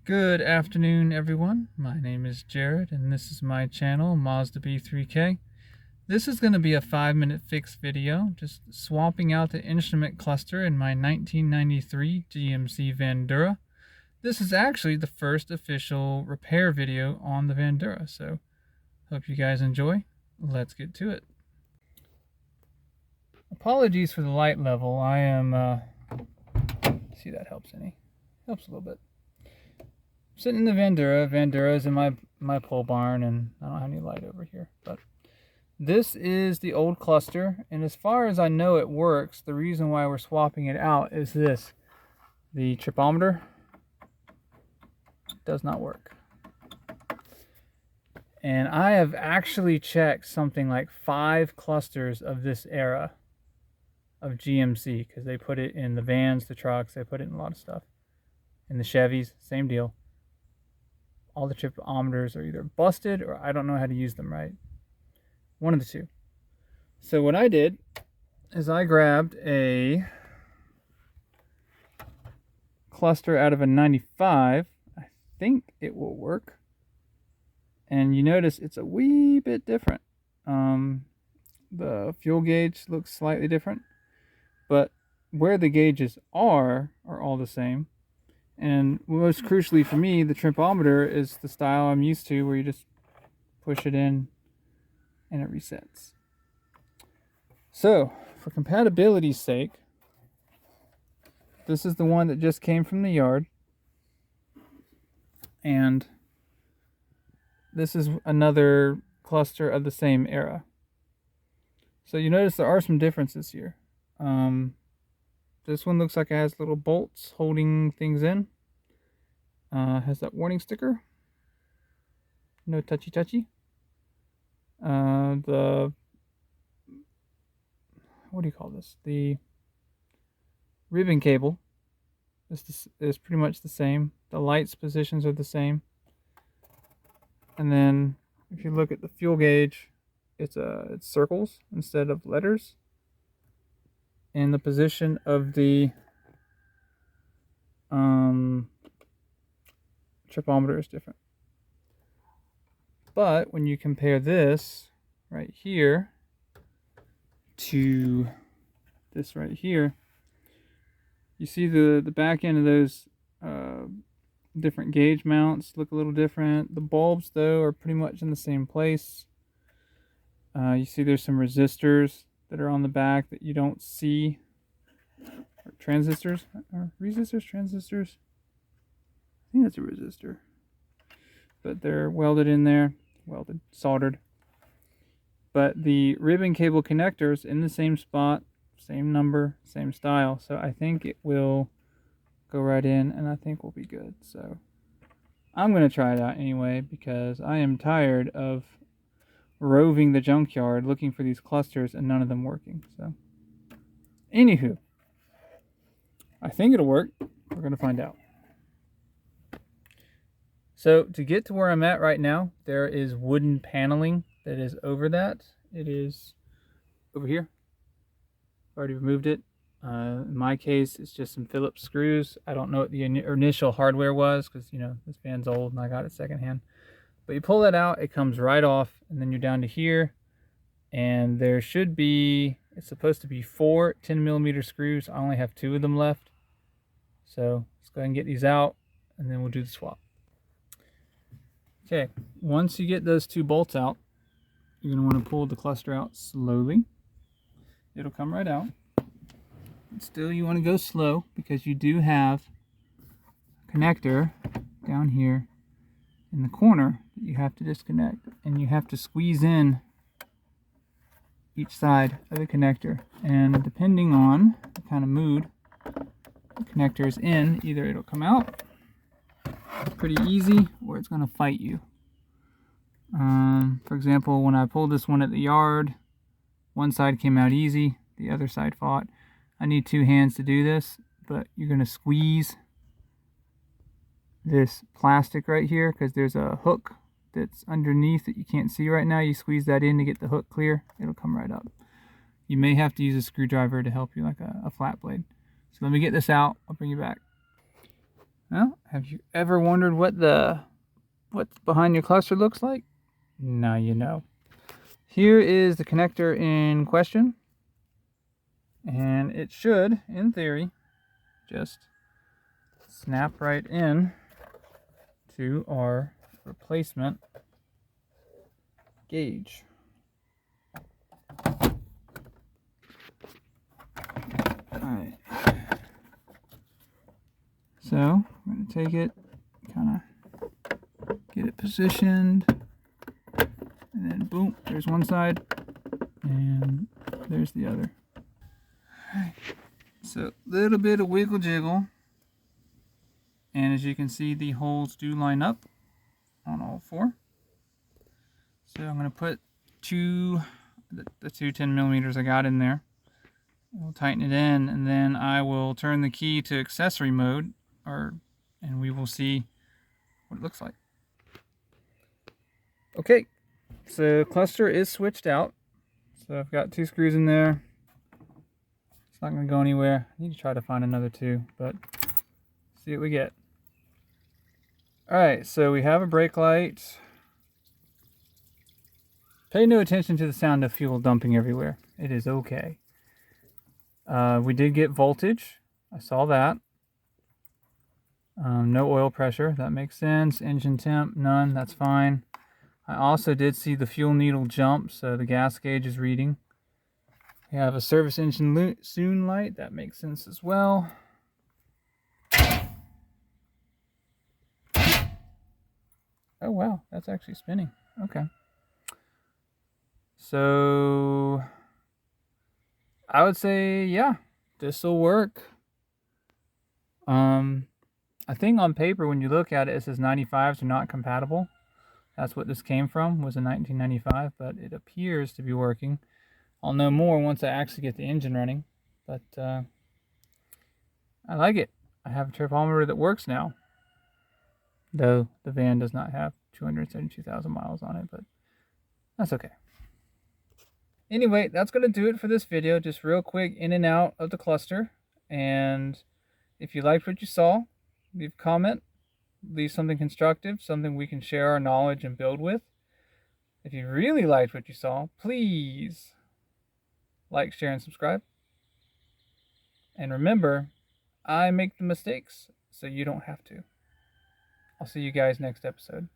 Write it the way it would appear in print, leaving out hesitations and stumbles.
Good afternoon, everyone. My name is Jared, and this is my channel, Mazda B3K. This is going to be a 5-minute fix video, just swapping out the instrument cluster in my 1993 GMC Vandura. This is actually the first official repair video on the Vandura, so hope you guys enjoy. Let's get to it. Apologies for the light level. I am, see if that helps any. Helps a little bit. Sitting in the Vandura. Vandura is in my pole barn, and I don't have any light over here. But this is the old cluster, and as far as I know it works. The reason why we're swapping it out is this. The tripometer does not work. And I have actually checked something like 5 clusters of this era of GMC, because they put it in the vans, the trucks, they put it in a lot of stuff. In the Chevys, same deal. All the tripometers are either busted or I don't know how to use them right. One of the two. So what I did is I grabbed a cluster out of a 95. I think it will work. And you notice it's a wee bit different. The fuel gauge looks slightly different, but where the gauges are all the same. And most crucially for me, the tripometer is the style I'm used to, where you just push it in and it resets. So, for compatibility's sake, this is the one that just came from the yard. And this is another cluster of the same era. So you notice there are some differences here. This one looks like it has little bolts holding things in. Has that warning sticker. No touchy. What do you call this? The ribbon cable is pretty much the same. The lights positions are the same. And then if you look at the fuel gauge, it's circles instead of letters. And the position of the tripometer is different. But when you compare this right here to this right here, you see the back end of those different gauge mounts look a little different. The bulbs, though, are pretty much in the same place. You see there's some resistors that are on the back that you don't see. Or transistors? Or resistors? Transistors? I think that's a resistor. But they're welded in there. Welded. Soldered. But the ribbon cable connectors in the same spot. Same number. Same style. So I think it will go right in, and I think we'll be good. So I'm going to try it out anyway, because I am tired of roving the junkyard looking for these clusters and none of them working. So anywho, I think it'll work. We're going to find out. So to get to where I'm at right now, there is wooden paneling that is over that. It is over here. I've already removed it. In my case, it's just some Phillips screws. I don't know what the initial hardware was, because, you know, this van's old and I got it secondhand. But you pull that out, it comes right off, and then you're down to here. And there should be, it's supposed to be 4 10mm screws. I only have 2 of them left. So let's go ahead and get these out, and then we'll do the swap. Okay, once you get those 2 bolts out, you're going to want to pull the cluster out slowly. It'll come right out. But still, you want to go slow, because you do have a connector down here in the corner that you have to disconnect, and you have to squeeze in each side of the connector. And depending on the kind of mood the connector is in, either it'll come out pretty easy or it's going to fight you. For example, when I pulled this one at the yard, one side came out easy, the other side fought. I need 2 hands to do this, but you're going to squeeze this plastic right here, because there's a hook that's underneath that you can't see right now. You squeeze that in to get the hook clear. It'll come right up. You may have to use a screwdriver to help you, like a flat blade. So let me get this out. I'll bring you back. Well, have you ever wondered what's behind your cluster looks like? Now you know. Here is the connector in question, and it should, in theory, just snap right in to our replacement gauge. Alright. So, I'm going to take it, kind of get it positioned, and then boom, there's one side, and there's the other. Alright. So, a little bit of wiggle jiggle, and as you can see, the holes do line up on all four. So I'm going to put the two 10 millimeters I got in there. We'll tighten it in, and then I will turn the key to accessory mode, and we will see what it looks like. Okay, so cluster is switched out. So I've got 2 screws in there. It's not going to go anywhere. I need to try to find another 2, but see what we get. Alright, so we have a brake light. Pay no attention to the sound of fuel dumping everywhere. It is okay. We did get voltage. I saw that. No oil pressure. That makes sense. Engine temp, none. That's fine. I also did see the fuel needle jump, so the gas gauge is reading. We have a service engine soon light. That makes sense as well. Oh wow, that's actually spinning. Okay. So I would say, yeah, this will work. I think on paper, when you look at it, it says 95s are not compatible. That's what this came from, was a 1995, but it appears to be working. I'll know more once I actually get the engine running, but I like it. I have a tripometer that works now, though the van does not have 272,000 miles on it, but that's okay. Anyway, that's going to do it for this video. Just real quick in and out of the cluster. And if you liked what you saw, leave a comment. Leave something constructive, something we can share our knowledge and build with. If you really liked what you saw, please like, share, and subscribe. And remember, I make the mistakes so you don't have to. I'll see you guys next episode.